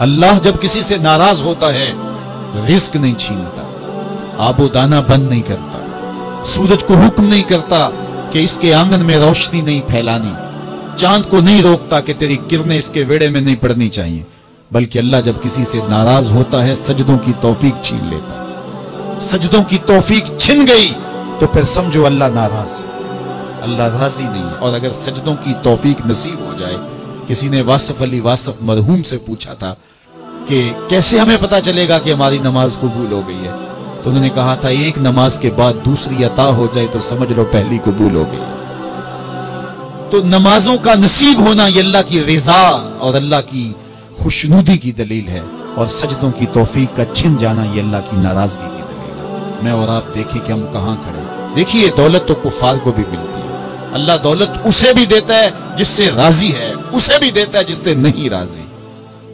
اللہ جب کسی سے ناراض ہوتا ہے رزق نہیں چھینتا، آب و دانہ بند نہیں کرتا، سورج کو حکم نہیں کرتا کہ اس کے آنگن میں روشنی نہیں پھیلانی، چاند کو نہیں روکتا کہ تیری کرنیں اس کے ویڑے میں نہیں پڑنی چاہیے، بلکہ اللہ جب کسی سے ناراض ہوتا ہے سجدوں کی توفیق چھین لیتا ہے۔ سجدوں کی توفیق چھن گئی تو پھر سمجھو اللہ ناراض ہے، اللہ راضی نہیں ہے۔ اور اگر سجدوں کی توفیق نصیب ہو جائے، کسی نے واصف علی واصف مرحوم سے پوچھا تھا کہ کیسے ہمیں پتا چلے گا کہ ہماری نماز قبول ہو گئی ہے، تو انہوں نے کہا تھا ایک نماز کے بعد دوسری عطا ہو جائے تو سمجھ لو پہلی قبول ہو گئی۔ تو نمازوں کا نصیب ہونا یہ اللہ کی رضا اور اللہ کی خوشنودی کی دلیل ہے، اور سجدوں کی توفیق کا چھن جانا یہ اللہ کی ناراضگی کی دلیل ہے۔ میں اور آپ دیکھیں کہ ہم کہاں کھڑے۔ دیکھیے دولت تو کفار کو بھی ملتی ہے، اللہ دولت اسے بھی دیتا ہے جس سے راضی ہے، اسے بھی دیتا ہے جس سے نہیں راضی،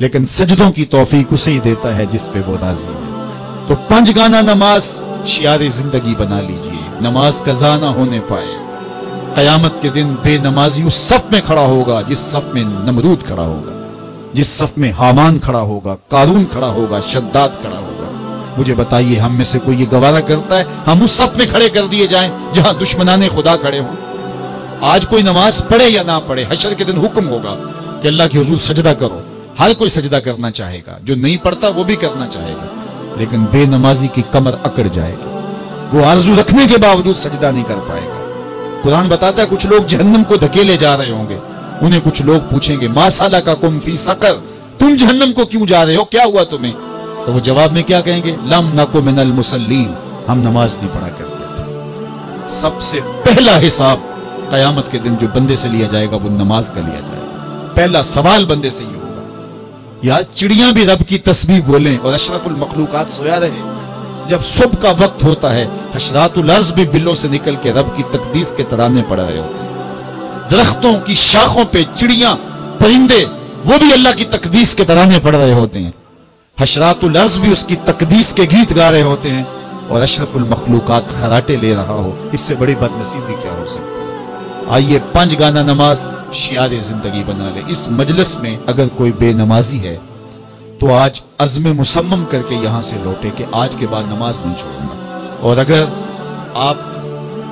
لیکن سجدوں کی توفیق اسے ہی دیتا ہے جس پہ وہ راضی ہے۔ تو 5 گانا نماز شعار زندگی بنا لیجئے، نماز قضا نہ ہونے پائے۔ قیامت کے دن بے نمازی اس صف میں کھڑا ہوگا جس صف میں نمرود کھڑا ہوگا، جس صف میں حامان کھڑا ہوگا، قارون کھڑا ہوگا، شداد کھڑا ہوگا۔ مجھے بتائیے ہم میں سے کوئی یہ گوارا کرتا ہے ہم اس صف میں کھڑے کر دیے جائیں جہاں دشمنان خدا کھڑے ہوں؟ آج کوئی نماز پڑھے یا نہ پڑھے، حشر کے دن حکم ہوگا کہ اللہ کے حضور سجدہ کرو۔ ہر کوئی سجدہ کرنا چاہے گا، جو نہیں پڑھتا وہ بھی کرنا چاہے گا، لیکن بے نمازی کی کمر اکڑ جائے گی، وہ آرزو رکھنے کے باوجود سجدہ نہیں کر پائے گا۔ قرآن بتاتا ہے کچھ لوگ جہنم کو دھکیلے جا رہے ہوں گے، انہیں کچھ لوگ پوچھیں گے ما سلککم فی سقر، تم جہنم کو کیوں جا رہے ہو، کیا ہوا تمہیں؟ تو وہ جواب میں کیا کہیں گے؟ لم نک من المصلین، ہم نماز نہیں پڑھا کرتے تھے۔ سب سے پہلا حساب قیامت کے دن جو بندے سے لیا جائے گا وہ نماز کا لیا جائے گا۔ پہلا سوال بندے سے یہ ہوگا۔ یا چڑیاں بھی رب کی تسبیح بولیں اور اشرف المخلوقات سویا رہے، جب صبح کا وقت ہوتا ہے حشرات الارض بھی بلوں سے نکل کے رب کی تقدیس کے ترانے پڑھ رہے ہوتے ہیں، درختوں کی شاخوں پہ چڑیاں پرندے وہ بھی اللہ کی تقدیس کے ترانے پڑھ رہے ہوتے ہیں، حشرات الارض بھی اس کی تقدیس کے گیت گا رہے ہوتے ہیں، اور اشرف المخلوقات خراٹے لے رہا ہو۔ اس سے بڑی بد نصیبی کیا ہو سکتی ہے؟ آئیے 5 گانا نماز شعار زندگی بنا لے۔ اس مجلس میں اگر کوئی بے نمازی ہے تو آج عزم مصمم کر کے یہاں سے لوٹے کہ آج کے بعد نماز نہیں چھوڑوں گا، اور اگر آپ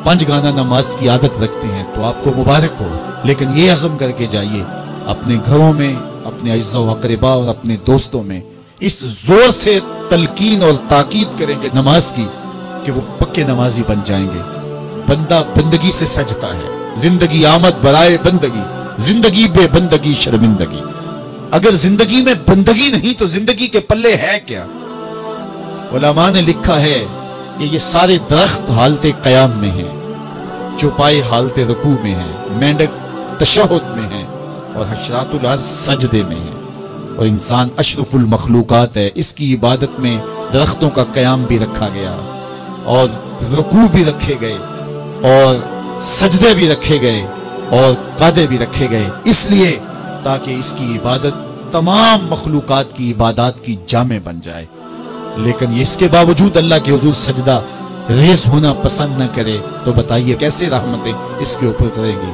5 گانا نماز کی عادت رکھتے ہیں تو آپ کو مبارک ہو، لیکن یہ عزم کر کے جائیے اپنے گھروں میں، اپنے اعزاء و اقرباء اور اپنے دوستوں میں اس زور سے تلقین اور تاکید کریں گے نماز کی کہ وہ پکے نمازی بن جائیں گے۔ بندہ بندگی سے سجتا ہے، زندگی آمد برائے بندگی، زندگی بے بندگی شرمندگی۔ اگر زندگی میں بندگی نہیں تو زندگی کے پلے ہے کیا؟ علماء نے لکھا ہے کہ یہ سارے درخت حالت قیام میں ہیں، چوپائے حالت رکوع میں ہیں، مینڈک تشہد میں ہیں، اور حشرات الارض سجدے میں ہیں، اور انسان اشرف المخلوقات ہے۔ اس کی عبادت میں درختوں کا قیام بھی رکھا گیا، اور رکوع بھی رکھے گئے، اور سجدے بھی رکھے گئے، اور قعدے بھی رکھے گئے، اس لیے تاکہ اس کی عبادت تمام مخلوقات کی عبادات کی جامع بن جائے۔ لیکن اس کے باوجود اللہ کے حضور سجدہ ریز ہونا پسند نہ کرے تو بتائیے کیسے رحمتیں اس کے اوپر کریں گی؟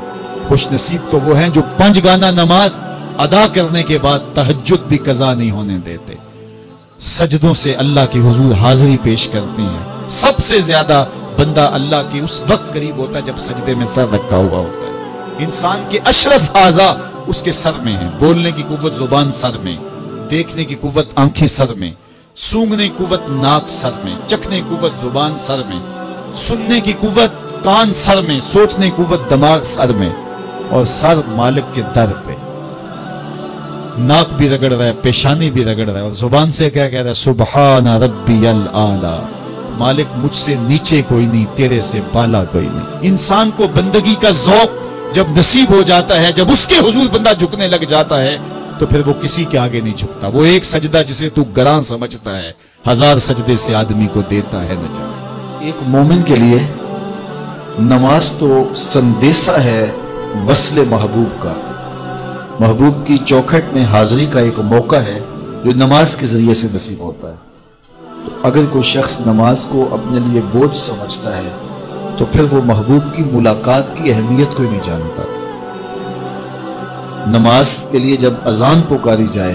خوش نصیب تو وہ ہیں جو 5 گانا نماز ادا کرنے کے بعد تہجد بھی قضا نہیں ہونے دیتے، سجدوں سے اللہ کے حضور حاضری پیش کرتے ہیں۔ سب سے زیادہ بندہ اللہ کے اس وقت قریب ہوتا ہے جب سجدے میں سر رکھا ہوا ہوتا ہے۔ انسان کے اشرف اعضاء اس کے سر میں ہیں، بولنے کی قوت زبان سر میں، دیکھنے کی قوت آنکھیں سر میں، سونگنے کی قوت ناک سر میں، چکھنے کی قوت زبان سر میں، سننے کی قوت کان سر میں، سوچنے کی قوت دماغ سر میں، اور سر مالک کے در پہ۔ ناک بھی رگڑ رہا ہے، پیشانی بھی رگڑ رہا ہے، اور زبان سے کیا کہہ رہا ہے؟ سبحان ربی الاعلی، مالک مجھ سے نیچے کوئی نہیں، تیرے سے بالا کوئی نہیں۔ انسان کو بندگی کا ذوق جب نصیب ہو جاتا ہے، جب اس کے حضور بندہ جھکنے لگ جاتا ہے تو پھر وہ کسی کے آگے نہیں جھکتا۔ وہ ایک سجدہ جسے تو گراں سمجھتا ہے 1000 سجدے سے آدمی کو دیتا ہے نجات۔ ایک مومن کے لیے نماز تو سندیسہ ہے وصل محبوب کا، محبوب کی چوکھٹ میں حاضری کا ایک موقع ہے جو نماز کے ذریعے سے نصیب ہوتا ہے۔ تو اگر کوئی شخص نماز کو اپنے لیے بوجھ سمجھتا ہے تو پھر وہ محبوب کی ملاقات کی اہمیت کو ہی نہیں جانتا۔ نماز کے لیے جب اذان پکاری جائے